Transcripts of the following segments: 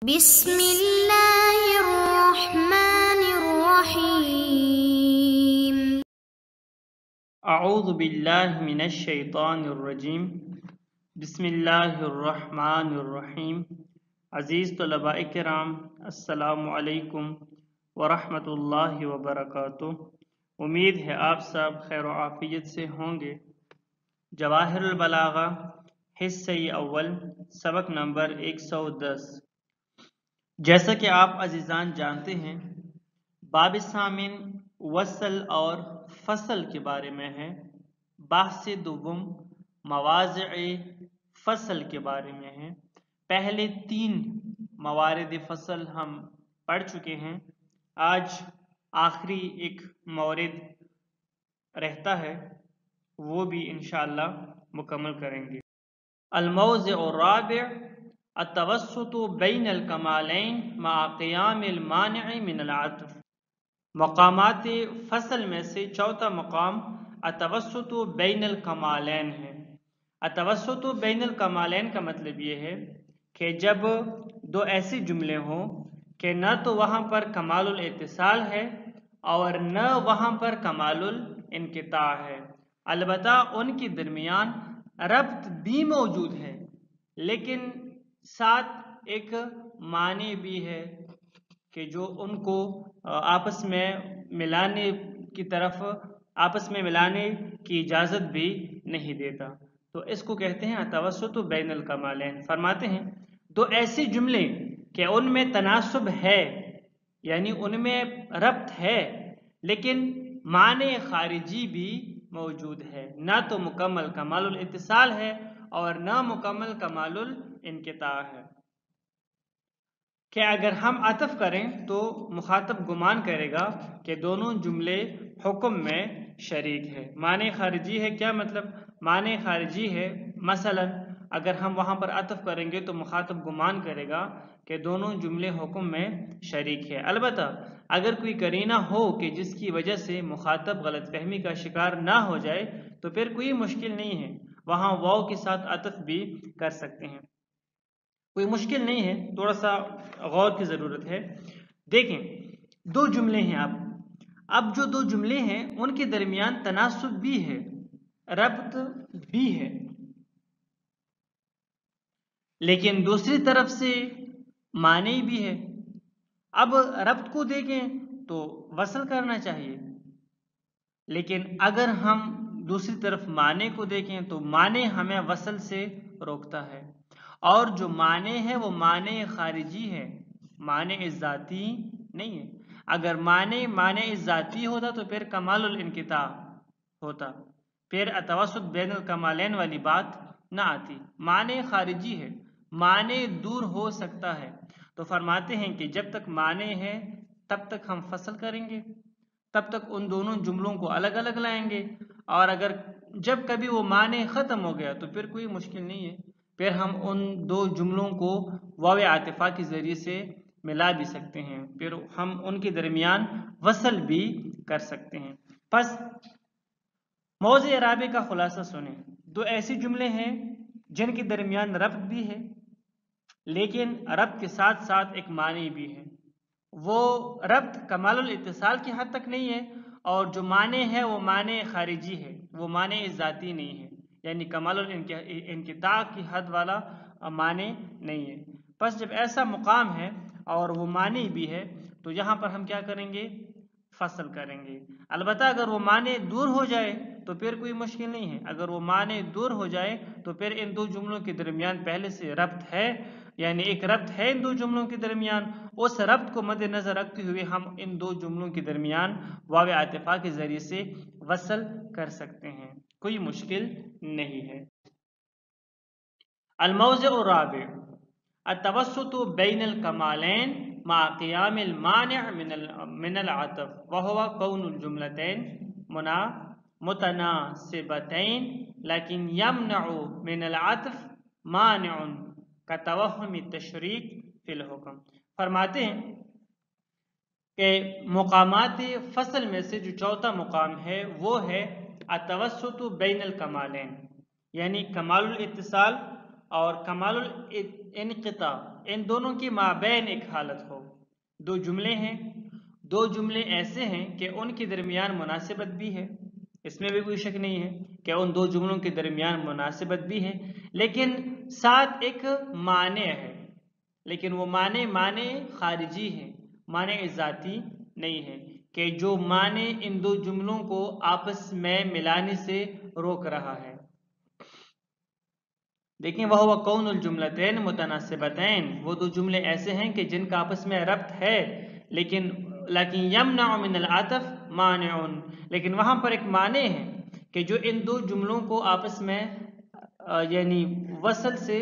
بسم اللہ الرحمن الرحیم۔ اعوذ باللہ من الشیطان الرجیم۔ بسم اللہ الرحمن الرحیم۔ عزیز طلباء کرام، السلام علیکم ورحمۃ اللہ وبرکاتہ۔ امید ہے آپ سب خیر و عافیت سے ہوں گے۔ جواہر البلاغہ حصہ اول سبق نمبر 110۔ جیسا کہ آپ عزیزان جانتے ہیں، باب ثامن وصل اور فصل کے بارے میں ہے۔ بحث دوم مواضع فصل کے بارے میں ہے۔ پہلے 3 موارد فصل ہم پڑھ چکے ہیں، آج آخری ایک مورد رہتا ہے، وہ بھی انشاءاللہ مکمل کریں گے۔ الموضع الرابع التوسط بین الکمالین مع قیام المانع من العطف۔ مقامات فصل میں سے چوتھا مقام التوسط بین الکمالین ہے۔ التوسط بین الکمالین کا مطلب یہ ہے کہ جب 2 ایسے جملے ہوں کہ نہ تو وہاں پر کمال الاتصال ہے اور نہ وہاں پر کمال الانقطاع ہے، البتہ ان کے درمیان ربط بھی موجود ہے، لیکن ساتھ ایک معنی بھی ہے کہ جو ان کو آپس میں ملانے کی اجازت بھی نہیں دیتا، تو اس کو کہتے ہیں التوسط بین الکمالین۔ فرماتے ہیں 2 ایسے جملے کہ ان میں تناسب ہے، یعنی ان میں ربط ہے، لیکن معنی خارجی بھی موجود ہے، نہ تو مکمل کمال الاتصال ہے اور نہ مکمل کمال الانقطاع ہے، کہ اگر ہم عطف کریں تو مخاطب گمان کرے گا کہ دونوں جملے حکم میں شریک ہے۔ معنی خارجی ہے، کیا مطلب؟ معنی خارجی ہے مثلا اگر ہم وہاں پر عطف کریں گے تو مخاطب گمان کرے گا کہ دونوں جملے حکم میں شریک ہے، البتہ اگر کوئی قرینہ ہو کہ جس کی وجہ سے مخاطب غلط فہمی کا شکار نہ ہو جائے تو پھر کوئی مشکل نہیں ہے، وہاں واو کے ساتھ عطف بھی کر سکتے ہیں، کوئی مشکل نہیں ہے، تھوڑا سا غور کی ضرورت ہے۔ دیکھیں 2 جملے ہیں، اب جو 2 جملے ہیں ان کے درمیان تناسب بھی ہے، ربط بھی ہے، لیکن دوسری طرف سے معنی بھی ہے۔ اب ربط کو دیکھیں تو وصل کرنا چاہیے، لیکن اگر ہم دوسری طرف معنی کو دیکھیں تو معنی ہمیں وصل سے روکتا ہے، اور جو معنی ہے وہ معنی خارجی ہے، معنی ذاتی نہیں ہے۔ اگر معنی ذاتی ہوتا تو پھر کمال الانقطاع ہوتا، پھر التوسط بین الکمالین والی بات نہ آتی۔ معنی خارجی ہے، معنی دور ہو سکتا ہے، تو فرماتے ہیں کہ جب تک معنی ہے تب تک ہم فصل کریں گے، تب تک ان دونوں جملوں کو الگ الگ لائیں گے، اور اگر جب کبھی وہ معنی ختم ہو گیا تو پھر کوئی مشکل نہیں ہے، پھر ہم ان 2 جملوں کو واو عاطفہ کے ذریعے سے ملا بھی سکتے ہیں، پھر ہم ان کے درمیان وصل بھی کر سکتے ہیں۔ پس موضع رابع کا خلاصہ سنیں۔ 2 ایسے جملے ہیں جن کے درمیان ربط بھی ہے، لیکن ربط کے ساتھ ساتھ ایک معنی بھی ہے، وہ ربط کمال الاتصال کی حد تک نہیں ہے، اور جو معنی ہے وہ معنی خارجی ہے، وہ معنی ذاتی نہیں ہے، یعنی کمال الانقطاع کی حد والا معنی نہیں ہے۔ پس جب ایسا مقام ہے اور وہ معنی بھی ہے تو یہاں پر ہم کیا کریں گے؟ فصل کریں گے، البتہ اگر وہ معنی دور ہو جائے تو پھر کوئی مشکل نہیں ہے۔ اگر وہ معنی دور ہو جائے تو پھر ان 2 جملوں کے درمیان پہلے سے ربط ہے، یعنی ایک ربط ہے ان 2 جملوں کے درمیان، اس ربط کو مد نظر رکھتے ہوئے ہم ان 2 جملوں کے درمیان واو عاطفہ کے ذریعے سے وصل کر سکتے ہیں، کوئی مشکل نہیں ہے۔ الموضع الرابع التوسط بین الکمالین مع قیام المانع من العطف وهو كون الجملتين متناسبتين لكن يمنع من العطف مانع كتوهم التشریک فی الحکم۔ فرماتے ہیں کہ مقامات فصل میں سے جو چوتھا مقام ہے وہ ہے التوسط بین الکمالین، یعنی کمال الاتصال اور کمال الانقطاع ان دونوں کی مابین ایک حالت ہو. دو جملے ہیں، دو جملے ایسے ہیں کہ ان کے درمیان مناسبت بھی ہے، اس میں بھی کوئی شک نہیں ہے کہ ان دو جملوں کے درمیان مناسبت بھی ہے، لیکن ساتھ ایک معنی ہے، لیکن وہ معنی خارجی ہے، معنی ذاتی نہیں ہے، کہ جو معنی ان دو جملوں کو آپس میں ملانے سے روک رہا ہے. دیکھیں وہ کون الجملتین متناسبتین، وہ دو جملے ایسے ہیں کہ جن کا آپس میں ربط ہے، لیکن یمنع من العطف مانع، لیکن وہاں پر ایک معنی ہے کہ جو ان دو جملوں کو آپس میں یعنی وصل سے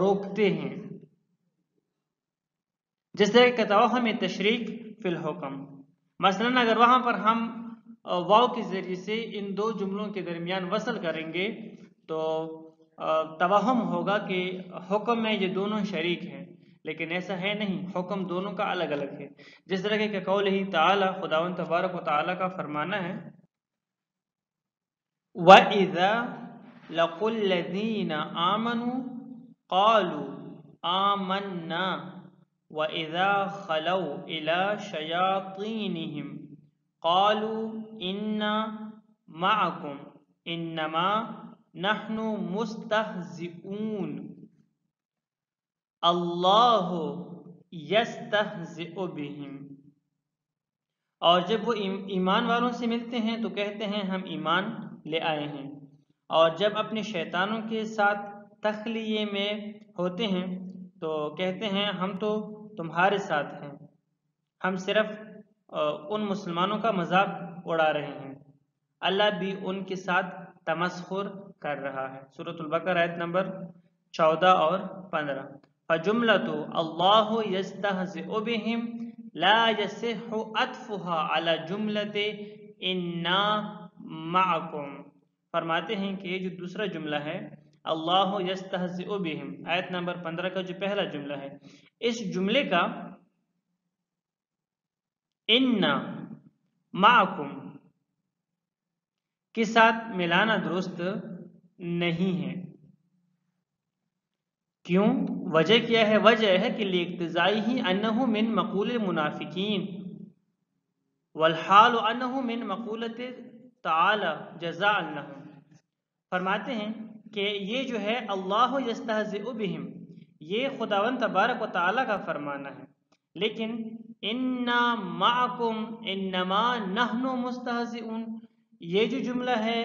روکتے ہیں. جس طرح کہ توہم تشریک فی الحکم، مثلا اگر وہاں پر ہم واو کے ذریعے سے ان دو جملوں کے درمیان وصل کریں گے تو توہم ہوگا کہ حکم میں یہ دونوں شریک ہیں، لیکن ایسا ہے نہیں، حکم دونوں کا الگ الگ ہے. جس طرح کہ قولہ تعالی، خداوند تبارک و تعالی کا فرمانا ہے وَإِذَا لَقُوا الَّذِينَ آمَنُوا قَالُوا آمَنَّا وَإِذَا خَلَوْا إِلَى شَيَاطِينِهِمْ قَالُوا إِنَّا مَعَكُمْ إِنَّمَا نَحْنُ مُسْتَهْزِئُونَ اللہ یستہزئ بہم. اور جب وہ ایمان والوں سے ملتے ہیں تو کہتے ہیں ہم ایمان لے آئے ہیں، اور جب اپنے شیطانوں کے ساتھ تخلیے میں ہوتے ہیں تو کہتے ہیں ہم تو تمہارے ساتھ ہیں، ہم صرف ان مسلمانوں کا مذاق اڑا رہے ہیں، اللہ بھی ان کے ساتھ تمسخر کر رہا ہے. سورۃ البقرہ آیت نمبر 14 اور 15. فجملة اللہ یستہزئ بہم لا یصح عطفها على جملة انا معکم. فرماتے ہیں کہ یہ جو دوسرا جملہ ہے اللہ یستہزئ بہم، آیت نمبر 15 کا جو پہلا جملہ ہے، اس جملے کا انا معکم کے ساتھ ملانا درست نہیں ہے. کیوں؟ وجہ کیا ہے؟ وجہ ہے کہ لاقتضائی ہی انہ من مقول المنافقین والحال انہ من مقولت تعالی جزاء لهم. فرماتے ہیں کہ یہ جو ہے اللہ یستہزئ بہم، یہ خداوند تبارک و تعالی کا فرمانا ہے، لیکن انا معکم انما نحن مستہزئون، یہ جو جملہ ہے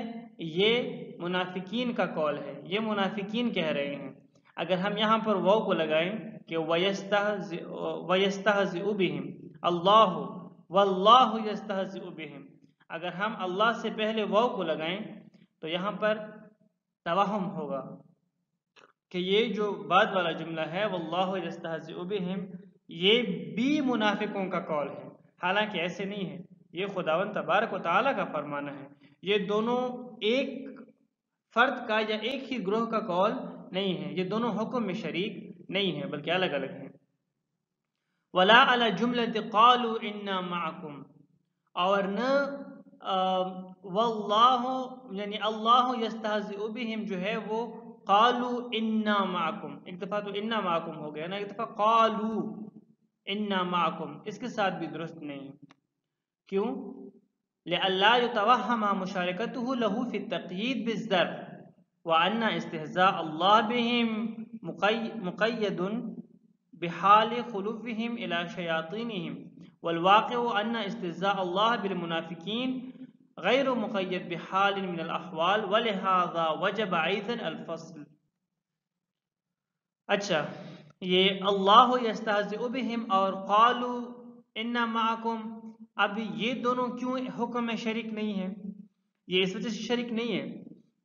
یہ منافقین کا قول ہے، یہ منافقین کہہ رہے ہیں. اگر ہم یہاں پر واو کو لگائیں کہ وَيَسْتَهْزِئُ بِهِمْ اللہ وَاللَّهُ يَسْتَهْزِئُ بِهِمْ، اگر ہم اللہ سے پہلے واو کو لگائیں تو یہاں پر توہم ہوگا کہ یہ جو بعد والا جملہ ہے وَاللَّهُ يَسْتَهْزِئُ بِهِمْ یہ بھی منافقوں کا قول ہے، حالانکہ ایسے نہیں ہے، یہ خداوند تبارک و تعالی کا فرمانا ہے. یہ دونوں ایک فرد کا یا ایک ہی گروہ کا قول نہیں ہے، یہ دونوں حکم میں شریک نہیں ہیں بلکہ الگ الگ ہیں. ولا علی جملۃ قالوا انا معکم، اور نہ واللہ یعنی اللہ یستہزئ بہم جو ہے وہ قالوا انا معکم، ایک دفعہ تو انا معکم ہو گیا نا، ایک دفعہ قالوا انا معکم، اس کے ساتھ بھی درست نہیں. کیوں؟ لئلا یتوہم مشارکتہ لہ فی التقیید بالظرف وان استہزاء اللہ بہم مقید بحال خلوفہم الی شیاطینہم، والواقع ان استہزاء اللہ بالمنافقین غیر مقید بحال من الاحوال ولہذا وجب ایضا الفصل. اچھا، یہ اللہ یستہزئ بہم اور قالوا انا معکم، اب یہ دونوں کیوں حکم میں شریک نہیں ہیں؟ یہ اس وجہ سے شریک نہیں ہے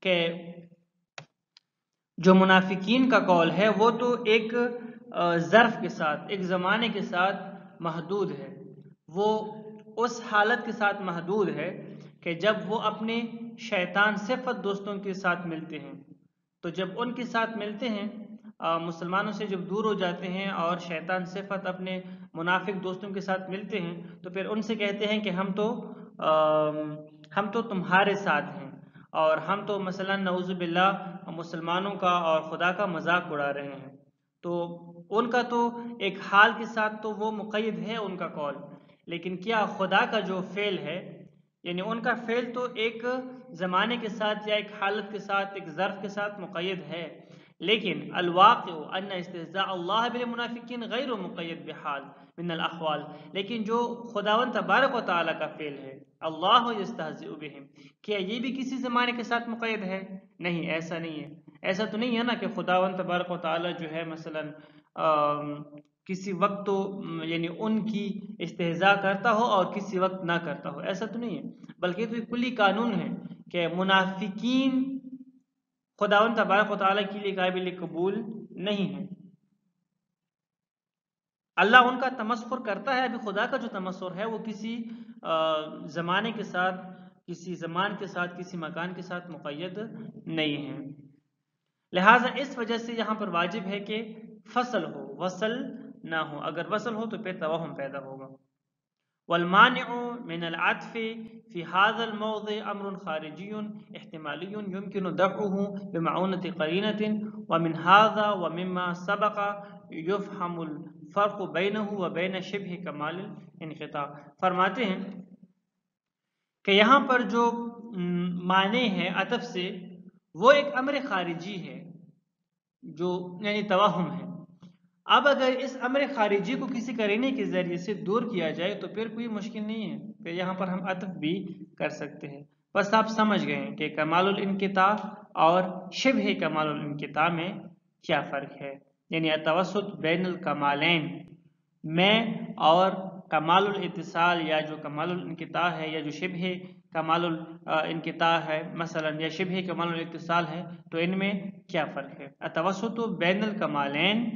کہ جو منافقین کا قول ہے وہ تو ایک ظرف کے ساتھ، ایک زمانے کے ساتھ محدود ہے، وہ اس حالت کے ساتھ محدود ہے کہ جب وہ اپنے شیطان صفت دوستوں کے ساتھ ملتے ہیں. تو جب ان کے ساتھ ملتے ہیں، مسلمانوں سے جب دور ہو جاتے ہیں اور شیطان صفت اپنے منافق دوستوں کے ساتھ ملتے ہیں تو پھر ان سے کہتے ہیں کہ ہم تو تمہارے ساتھ ہیں، اور ہم تو مثلا نعوذ باللہ مسلمانوں کا اور خدا کا مذاق اڑا رہے ہیں، تو ان کا تو ایک حال کے ساتھ تو وہ مقید ہے ان کا قول، لیکن کیا خدا کا جو فعل ہے، یعنی ان کا فعل تو ایک زمانے کے ساتھ یا ایک حالت کے ساتھ، ایک ظرف کے ساتھ مقید ہے، لیکن الواقع ان استہزاء اللہ بالمنافقین غیر مقید بحال من الاحوال، لیکن جو خداوند تبارک و تعالیٰ کا فعل ہے اللہ یستہزئ بہم، کیا یہ بھی کسی زمانے کے ساتھ مقید ہے؟ نہیں، ایسا نہیں ہے۔ ایسا تو نہیں ہے نا کہ خداوند تبارک و تعالیٰ جو ہے مثلا کسی وقت تو یعنی ان کی استہزاء کرتا ہو اور کسی وقت نہ کرتا ہو، ایسا تو نہیں ہے، بلکہ تو ایک کلی قانون ہے کہ منافقین خداوند تبارک و تعالیٰ کے لیے قابل قبول نہیں ہے۔ اللہ ان کا تمسخر کرتا ہے، ابھی خدا کا جو تمسخر ہے وہ کسی زمانے کے ساتھ، کسی زمان کے ساتھ، کسی مکان کے ساتھ مقید نہیں ہے۔ لہٰذا اس وجہ سے یہاں پر واجب ہے کہ فصل ہو، وصل نہ ہو، اگر وصل ہو تو پھر توہم پیدا ہوگا۔ والمانع من العطف في هذا الموضع امر خارجي احتمالي يمكن دفعه بمعونة قرينة، ومن هذا ومما سبق يفهم الفرق بينه وبين شبه كمال الانقطاع۔ فرماتے ہیں کہ یہاں پر جو معنی ہے عطف سے، وہ ایک امر خارجی ہے جو یعنی توہم ہے۔ اب اگر اس امر خارجی کو کسی قرینے کے ذریعے سے دور کیا جائے تو پھر کوئی مشکل نہیں ہے، پھر یہاں پر ہم عطف بھی کر سکتے ہیں۔ بس آپ سمجھ گئے کہ کمال الانقطاع اور شبہ کمال الانقطاع میں کیا فرق ہے، یعنی التوسط بین الکمالین میں اور کمال الاتصال یا جو کمال الانقطاع ہے یا جو شبہ کمال الانقطاع ہے مثلا یا شبہ کمال الاتصال ہے، تو ان میں کیا فرق ہے۔ التوسط بین الکمالین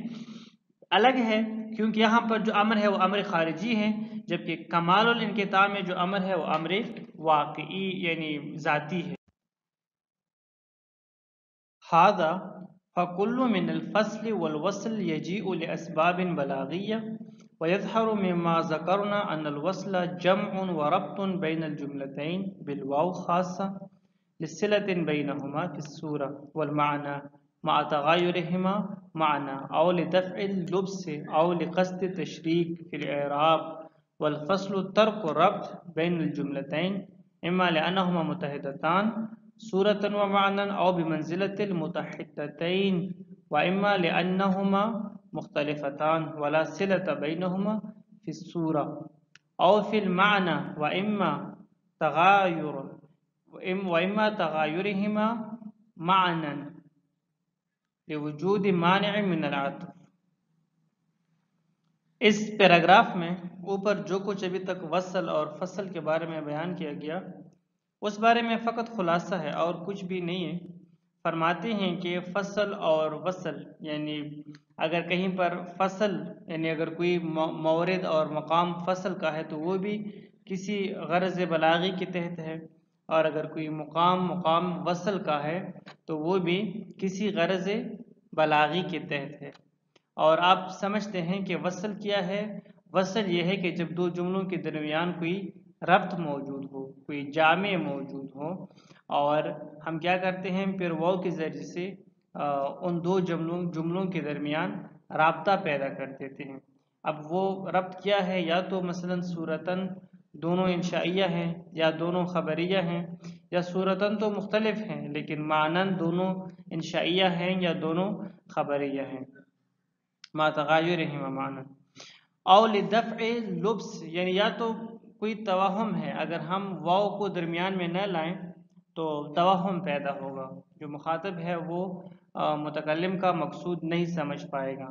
الگ ہے کیونکہ یہاں پر جو امر ہے وہ امر خارجی ہے، جبکہ کمال الانقطاع میں جو امر ہے وہ امر واقعی یعنی ذاتی ہے۔ هذا فكل من الفصل والوصل يجيء لأسباب بلاغية، ويظهر مما ذكرنا أن الوصل جمع وربط بين الجملتين بالواو خاصة للصلة بينهما في الصورة والمعنى مع تغايرهما معنى أو لدفع اللبس أو لقصد التشريك في الإعراب، والفصل ترك الربط بين الجملتين إما لأنهما متحدتان صورة ومعنى أو بمنزلة المتحدتين، وإما لأنهما مختلفتان ولا صلة بينهما في الصورة أو في المعنى، وإما تغايرهما معنى لوجود مانع من العطف۔ اس پیراگراف میں اوپر جو کچھ ابھی تک وصل اور فصل کے بارے میں بیان کیا گیا اس بارے میں فقط خلاصہ ہے اور کچھ بھی نہیں ہے۔ فرماتے ہیں کہ فصل اور وصل یعنی اگر کہیں پر فصل یعنی اگر کوئی مورد اور مقام فصل کا ہے تو وہ بھی کسی غرض بلاغی کے تحت ہے، اور اگر کوئی مقام وصل کا ہے تو وہ بھی کسی غرض بلاغی کے تحت ہے۔ اور آپ سمجھتے ہیں کہ وصل کیا ہے؟ وصل یہ ہے کہ جب دو جملوں کے درمیان کوئی ربط موجود ہو، کوئی جامع موجود ہو، اور ہم کیا کرتے ہیں پھر واو کے ذریعے سے ان دو جملوں کے درمیان رابطہ پیدا کر دیتے ہیں۔ اب وہ ربط کیا ہے؟ یا تو مثلا صورتاً دونوں انشائیہ ہیں یا دونوں خبریہ ہیں، یا صورتاً تو مختلف ہیں لیکن معناً دونوں انشائیہ ہیں یا دونوں خبریہ ہیں، ما تغایرہما معنی۔ او لدفع لبس یعنی یا تو کوئی توہم ہے، اگر ہم واو کو درمیان میں نہ لائیں تو توہم پیدا ہوگا، جو مخاطب ہے وہ متکلم کا مقصود نہیں سمجھ پائے گا،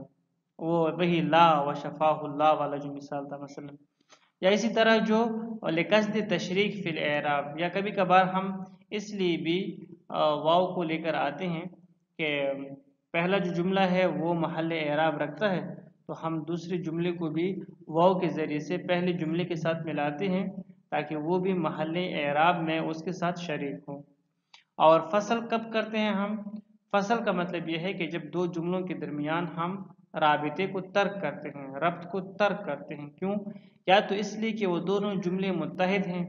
وہ وہی لا و شفاہ اللہ والا جو مثال تھا مثلا۔ یا اسی طرح جو لقصد تشریک فی الاعراب، یا کبھی کبھار ہم اس لیے بھی واو کو لے کر آتے ہیں کہ پہلا جو جملہ ہے وہ محل اعراب رکھتا ہے، تو ہم دوسرے جملے کو بھی واو کے ذریعے سے پہلے جملے کے ساتھ ملاتے ہیں تاکہ وہ بھی محل اعراب میں اس کے ساتھ شریک ہو۔ اور فصل کب کرتے ہیں ہم؟ فصل کا مطلب یہ ہے کہ جب دو جملوں کے درمیان ہم رابطے کو ترک کرتے ہیں، ربط کو ترک کرتے ہیں۔ کیوں؟ یا تو اس لیے کہ وہ دونوں جملے متحد ہیں،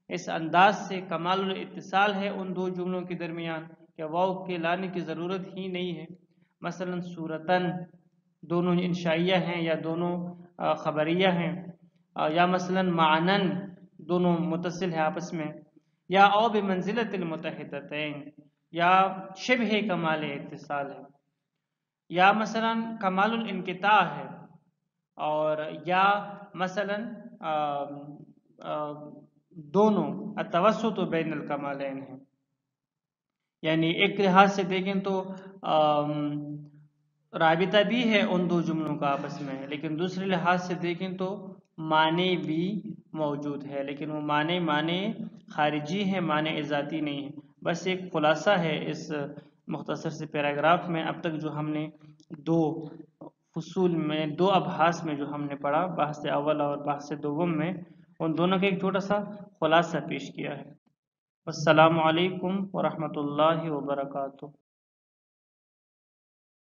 اس انداز سے کمال الاتصال ہے ان دو جملوں کے درمیان کہ واو کے لانے کی ضرورت ہی نہیں ہے. مثلا صورتاً دونوں انشائیہ ہیں یا دونوں خبریہ ہیں، یا مثلا معنن دونوں متصل ہیں آپس میں، یا او بمنزلت المتحدتین یا شبہ کمال اتصال ہے، یا مثلا کمال الانقطاع ہے، اور یا مثلا دونوں التوسط بین الکمالین ہیں. یعنی ایک لحاظ سے دیکھیں تو رابطہ بھی ہے ان دو جملوں کا آپس میں، لیکن دوسرے لحاظ سے دیکھیں تو معنی بھی موجود ہے، لیکن وہ معنی خارجی ہیں، معنی ذاتی نہیں ہے. بس ایک خلاصہ ہے اس مختصر سے پیراگراف میں اب تک جو ہم نے دو فصول میں، دو ابحاث میں جو ہم نے پڑھا، بحث اول اور بحث دوم میں، ان دونوں کا ایک چھوٹا سا خلاصہ پیش کیا ہے. السلام علیکم ورحمۃ اللہ وبرکاتہ.